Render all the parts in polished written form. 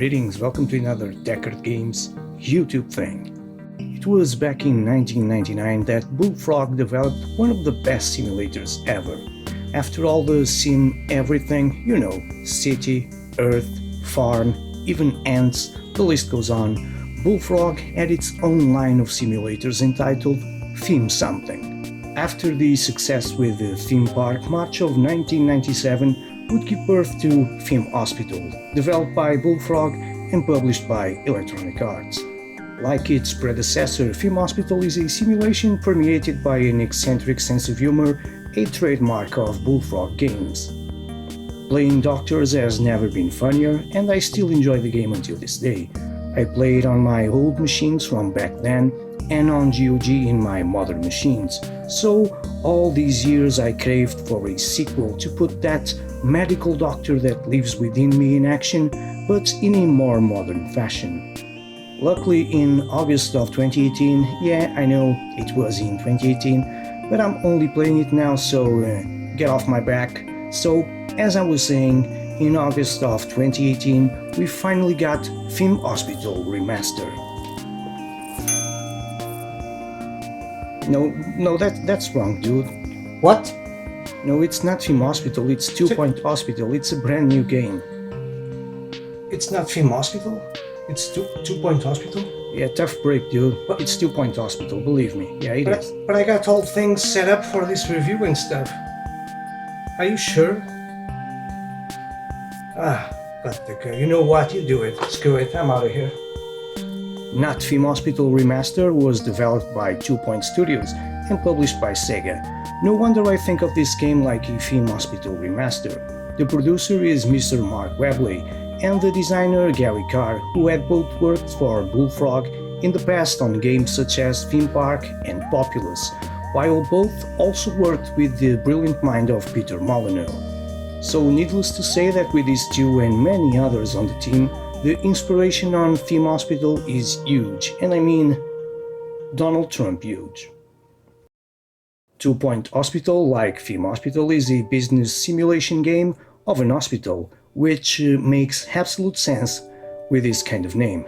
Greetings, welcome to another Deckard Games YouTube thing. It was back in 1999 that Bullfrog developed one of the best simulators ever. After all the sim everything, you know, city, earth, farm, even ants, the list goes on, Bullfrog had its own line of simulators entitled Theme Something. After the success with the theme park, March of 1997 would give birth to Theme Hospital, developed by Bullfrog and published by Electronic Arts. Like its predecessor, Theme Hospital is a simulation permeated by an eccentric sense of humor, a trademark of Bullfrog games. Playing doctors has never been funnier, and I still enjoy the game until this day. I play it on my old machines from back then, and on GOG in my modern machines, so all these years I craved for a sequel to put that medical doctor that lives within me in action, but in a more modern fashion. Luckily in August of 2018, yeah, I know it was in 2018, but I'm only playing it now, so get off my back. So, as I was saying, in August of 2018, we finally got Theme Hospital Remastered. No, that's wrong, dude. What? No, it's not Theme Hospital, it's 2 Point Hospital, it's a brand new game. It's not Theme Hospital? It's two Point Hospital? Yeah, tough break, dude. It's 2 Point Hospital, believe me. Yeah, it is. But I got all things set up for this review and stuff. Are you sure? You know what, you do it. Screw it, I'm out of here. Not Theme Hospital Remastered was developed by 2 Point Studios and published by Sega. No wonder I think of this game like a Theme Hospital Remastered. The producer is Mr. Mark Webley and the designer Gary Carr, who had both worked for Bullfrog in the past on games such as Theme Park and Populous, while both also worked with the brilliant mind of Peter Molyneux. So needless to say that with these two and many others on the team, the inspiration on Theme Hospital is huge, and I mean Donald Trump huge. 2 Point Hospital, like Theme Hospital, is a business simulation game of an hospital, which makes absolute sense with this kind of name.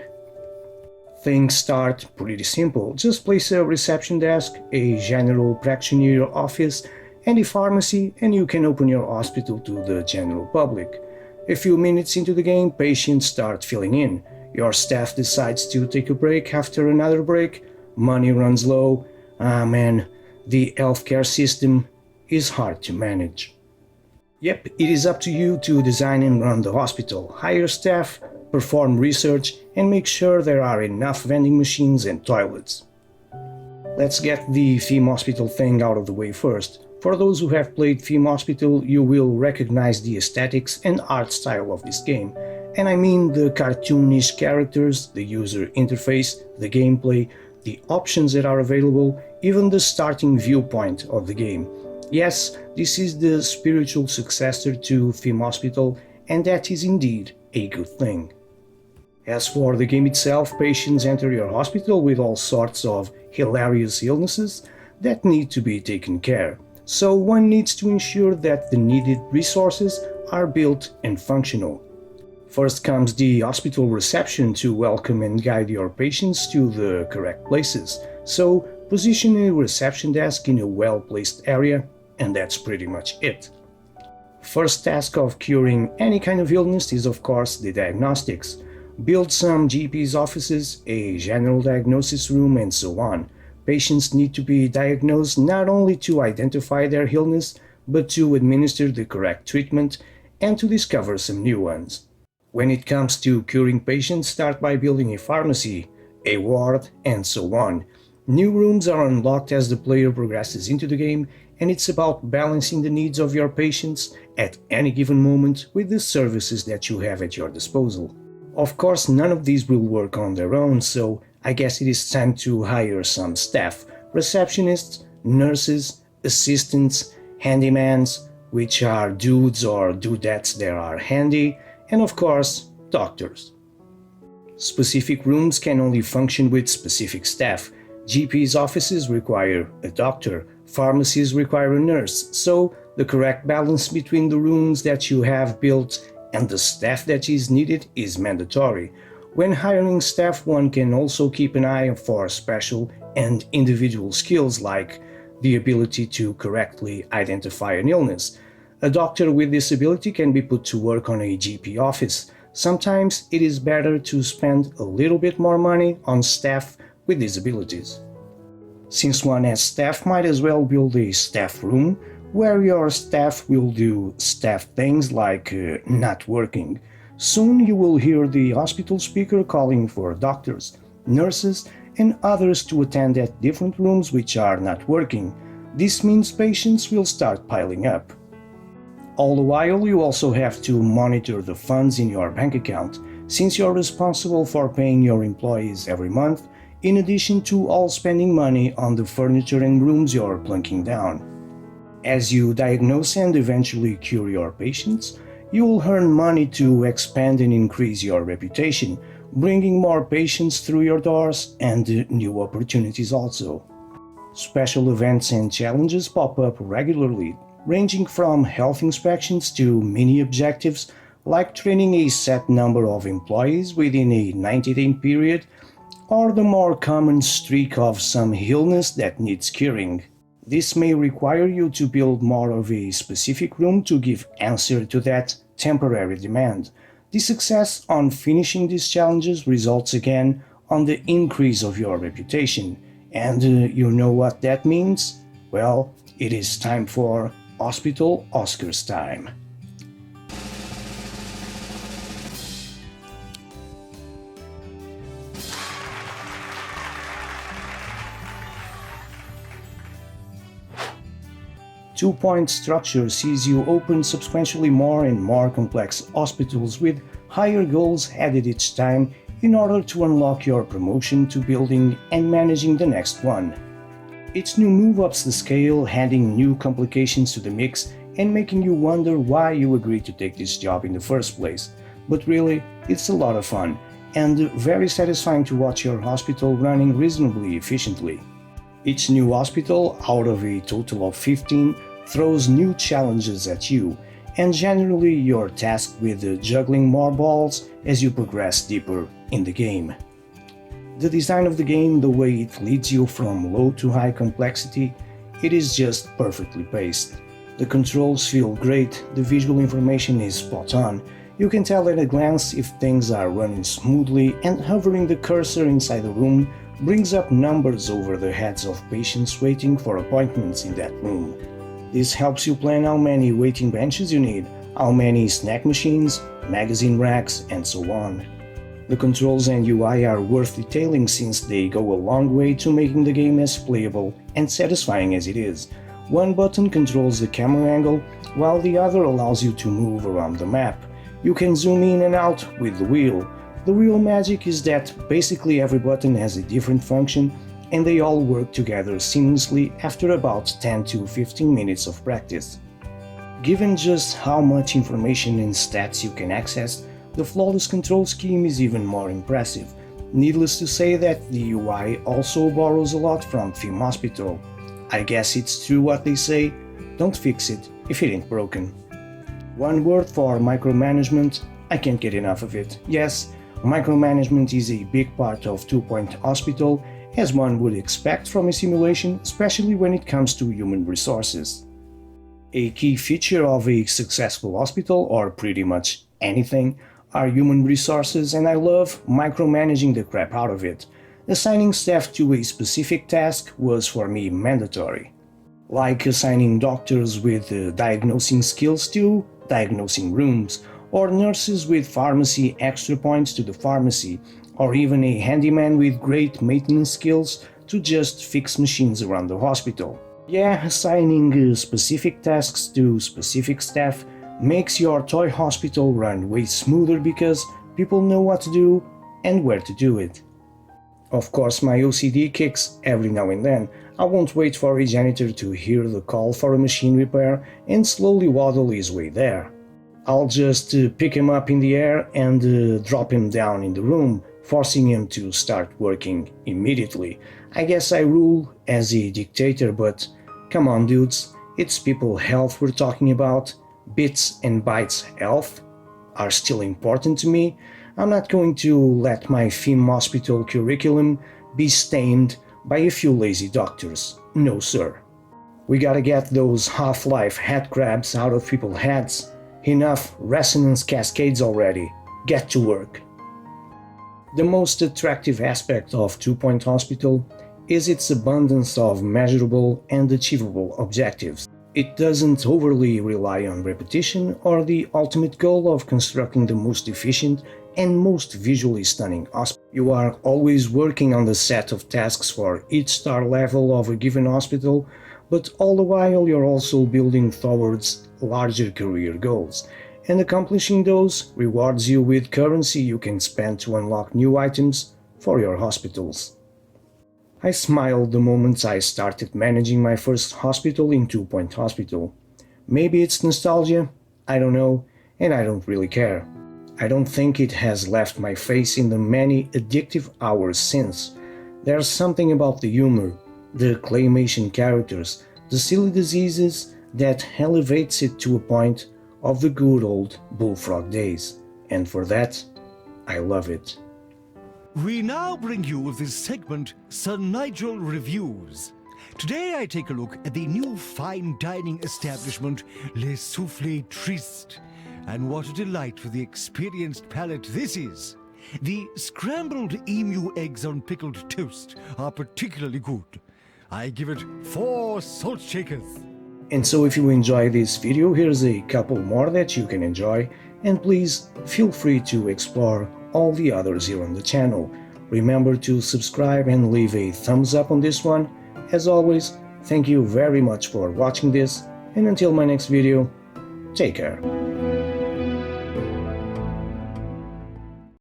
Things start pretty simple, just place a reception desk, a general practitioner office, and a pharmacy, and you can open your hospital to the general public. A few minutes into the game, patients start filling in. Your staff decides to take a break after another break. Money runs low. Man, the healthcare system is hard to manage. Yep, it is up to you to design and run the hospital, hire staff, perform research, and make sure there are enough vending machines and toilets. Let's get the Theme Hospital thing out of the way first. For those who have played Theme Hospital, you will recognize the aesthetics and art style of this game, and I mean the cartoonish characters, the user interface, the gameplay, the options that are available, even the starting viewpoint of the game. Yes, this is the spiritual successor to Theme Hospital, and that is indeed a good thing. As for the game itself, patients enter your hospital with all sorts of hilarious illnesses that need to be taken care. So one needs to ensure that the needed resources are built and functional. First comes the hospital reception to welcome and guide your patients to the correct places. So position a reception desk in a well-placed area, and that's pretty much it. First task of curing any kind of illness is of course the diagnostics. Build some GP's offices, a general diagnosis room, and so on. Patients need to be diagnosed not only to identify their illness, but to administer the correct treatment and to discover some new ones. When it comes to curing patients, start by building a pharmacy, a ward, and so on. New rooms are unlocked as the player progresses into the game, and it's about balancing the needs of your patients at any given moment with the services that you have at your disposal. Of course, none of these will work on their own, so I guess it is time to hire some staff, receptionists, nurses, assistants, handymans, which are dudes or dudettes that are handy, and of course, doctors. Specific rooms can only function with specific staff. GP's offices require a doctor, pharmacies require a nurse, so the correct balance between the rooms that you have built and the staff that is needed is mandatory. When hiring staff, one can also keep an eye for special and individual skills like the ability to correctly identify an illness. A doctor with this ability can be put to work on a GP office. Sometimes it is better to spend a little bit more money on staff with these abilities. Since one has staff, might as well build a staff room where your staff will do staff things like not working. Soon you will hear the hospital speaker calling for doctors, nurses, and others to attend at different rooms which are not working. This means patients will start piling up. All the while, you also have to monitor the funds in your bank account, since you're responsible for paying your employees every month, in addition to all spending money on the furniture and rooms you're plunking down. As you diagnose and eventually cure your patients, you will earn money to expand and increase your reputation, bringing more patients through your doors and new opportunities also. Special events and challenges pop up regularly, ranging from health inspections to mini objectives like training a set number of employees within a 90-day period, or the more common streak of some illness that needs curing. This may require you to build more of a specific room to give answer to that temporary demand. The success on finishing these challenges results again on the increase of your reputation. And you know what that means? Well, it is time for Hospital Oscars time. Two-point structure sees you open substantially more and more complex hospitals with higher goals added each time in order to unlock your promotion to building and managing the next one. Each new move ups the scale, adding new complications to the mix and making you wonder why you agreed to take this job in the first place. But really, it's a lot of fun and very satisfying to watch your hospital running reasonably efficiently. Each new hospital, out of a total of 15, throws new challenges at you, and generally you're tasked with juggling more balls as you progress deeper in the game. The design of the game, the way it leads you from low to high complexity, it is just perfectly paced. The controls feel great, the visual information is spot on, you can tell at a glance if things are running smoothly, and hovering the cursor inside the room brings up numbers over the heads of patients waiting for appointments in that room. This helps you plan how many waiting benches you need, how many snack machines, magazine racks, and so on. The controls and UI are worth detailing since they go a long way to making the game as playable and satisfying as it is. One button controls the camera angle, while the other allows you to move around the map. You can zoom in and out with the wheel. The real magic is that basically every button has a different function and they all work together seamlessly after about 10 to 15 minutes of practice. Given just how much information and stats you can access, the flawless control scheme is even more impressive. Needless to say that the UI also borrows a lot from Theme Hospital. I guess it's true what they say, don't fix it if it ain't broken. One word for micromanagement, I can't get enough of it. Yes, micromanagement is a big part of Two-Point Hospital, as one would expect from a simulation, especially when it comes to human resources. A key feature of a successful hospital, or pretty much anything, are human resources, and I love micromanaging the crap out of it. Assigning staff to a specific task was for me mandatory. Like assigning doctors with diagnosing skills to diagnosing rooms, or nurses with pharmacy extra points to the pharmacy, or even a handyman with great maintenance skills to just fix machines around the hospital. Yeah, assigning specific tasks to specific staff makes your toy hospital run way smoother because people know what to do and where to do it. Of course, my OCD kicks every now and then. I won't wait for a janitor to hear the call for a machine repair and slowly waddle his way there. I'll just pick him up in the air and drop him down in the room, forcing him to start working immediately. I guess I rule as a dictator, but come on dudes, it's people health we're talking about. Bits and bytes health? are still important to me, I'm not going to let my Theme Hospital curriculum be stained by a few lazy doctors. No, sir. We gotta get those Half-Life head crabs out of people's heads. Enough resonance cascades already. Get to work. The most attractive aspect of Two Point Hospital is its abundance of measurable and achievable objectives. It doesn't overly rely on repetition or the ultimate goal of constructing the most efficient and most visually stunning hospital. You are always working on the set of tasks for each star level of a given hospital, but all the while you're also building towards larger career goals, and accomplishing those rewards you with currency you can spend to unlock new items for your hospitals. I smiled the moment I started managing my first hospital in Two Point Hospital. Maybe it's nostalgia, I don't know, and I don't really care. I don't think it has left my face in the many addictive hours since. There's something about the humor, the claymation characters, the silly diseases that elevates it to a point of the good old bullfrog days, and for that, I love it. We now bring you this segment, Sir Nigel Reviews. Today I take a look at the new fine dining establishment, Les Soufflés Tristes. And what a delight for the experienced palate this is. The scrambled emu eggs on pickled toast are particularly good. I give it 4 salt shakers. And so if you enjoy this video, here's a couple more that you can enjoy, and please feel free to explore all the others here on the channel. Remember to subscribe and leave a thumbs up on this one. As always, thank you very much for watching this, and until my next video, take care.